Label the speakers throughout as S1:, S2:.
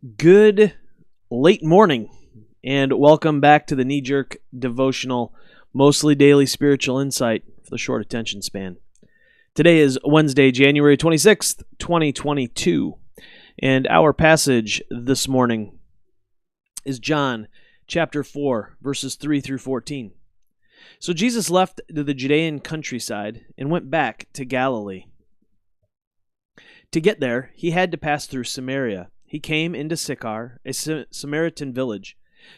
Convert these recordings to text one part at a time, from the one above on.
S1: Good late morning, and welcome back to the Knee Jerk Devotional, mostly daily spiritual insight for the short attention span. Today is Wednesday, January 26th, 2022, and our passage this morning is John chapter 4, verses 3 through 14. So Jesus left the Judean countryside and went back to Galilee. To get there, he had to pass through Samaria. He came into Sychar, a Samaritan village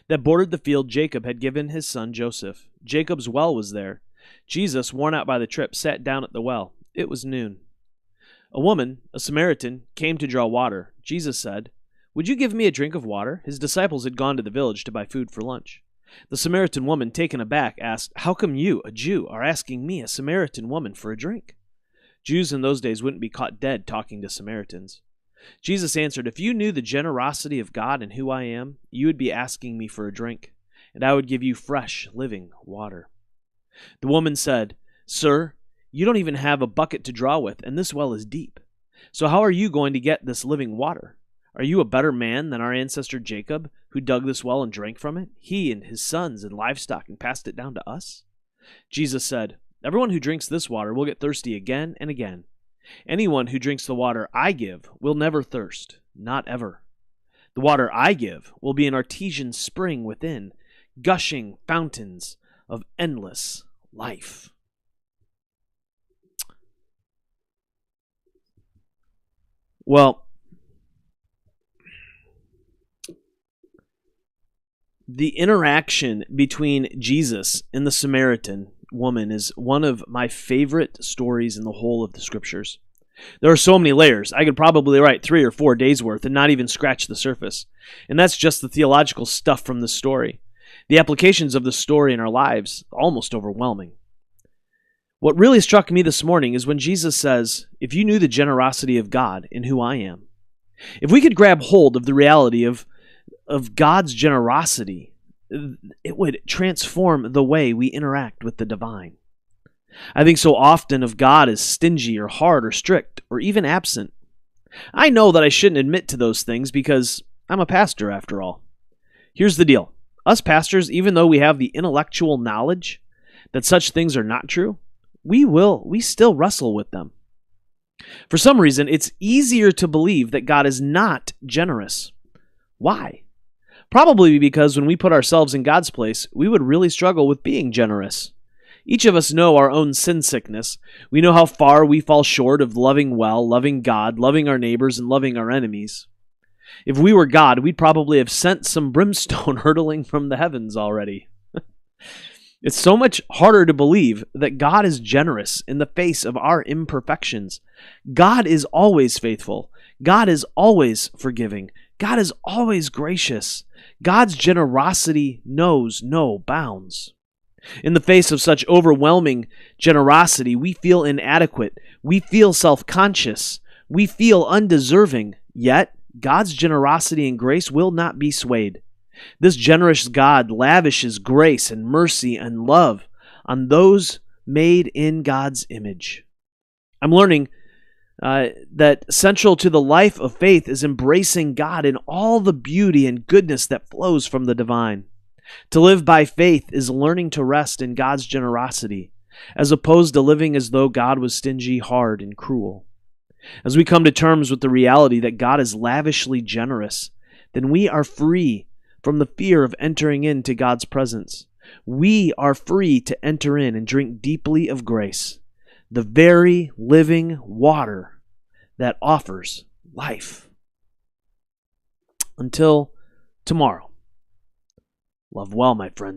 S1: that bordered the field Jacob had given his son Joseph. Jacob's well was there. Jesus, worn out by the trip, sat down at the well. It was noon. A woman, a Samaritan, came to draw water. Jesus said, "Would you give me a drink of water?" His disciples had gone to the village to buy food for lunch. The Samaritan woman, taken aback, asked, "How come you, a Jew, are asking me, a Samaritan woman, for a drink?" Jews in those days wouldn't be caught dead talking to Samaritans. Jesus answered, "If you knew the generosity of God and who I am, you would be asking me for a drink, and I would give you fresh, living water." The woman said, "Sir, you don't even have a bucket to draw with, and this well is deep. So how are you going to get this living water? Are you a better man than our ancestor Jacob, who dug this well and drank from it, he and his sons and livestock, and passed it down to us?" Jesus said, "Everyone who drinks this water will get thirsty again and again. Anyone who drinks the water I give will never thirst, not ever. The water I give will be an artesian spring within, gushing fountains of endless life." Well, the interaction between Jesus and the Samaritan woman is one of my favorite stories in the whole of the scriptures. There are so many layers. I could probably write 3 or 4 days worth and not even scratch the surface. And that's just the theological stuff from the story. The applications of the story in our lives are almost overwhelming. What really struck me this morning is when Jesus says, "If you knew the generosity of God and who I am." If we could grab hold of the reality of God's generosity, it would transform the way we interact with the divine. I think so often of God as stingy or hard or strict or even absent. I know that I shouldn't admit to those things because I'm a pastor after all. Here's the deal. Us pastors, even though we have the intellectual knowledge that such things are not true, we still wrestle with them. For some reason, it's easier to believe that God is not generous. Why? Probably because when we put ourselves in God's place, we would really struggle with being generous. Each of us know our own sin sickness. We know how far we fall short of loving well, loving God, loving our neighbors, and loving our enemies. If we were God, we'd probably have sent some brimstone hurtling from the heavens already. It's so much harder to believe that God is generous in the face of our imperfections. God is always faithful. God is always forgiving. God is always gracious. God's generosity knows no bounds. In the face of such overwhelming generosity, we feel inadequate. We feel self-conscious. We feel undeserving. Yet, God's generosity and grace will not be swayed. This generous God lavishes grace and mercy and love on those made in God's image. I'm learning that central to the life of faith is embracing God in all the beauty and goodness that flows from the divine. To live by faith is learning to rest in God's generosity, as opposed to living as though God was stingy, hard, and cruel. As we come to terms with the reality that God is lavishly generous, then we are free from the fear of entering into God's presence. We are free to enter in and drink deeply of grace, the very living water that offers life. Until tomorrow, love well, my friends.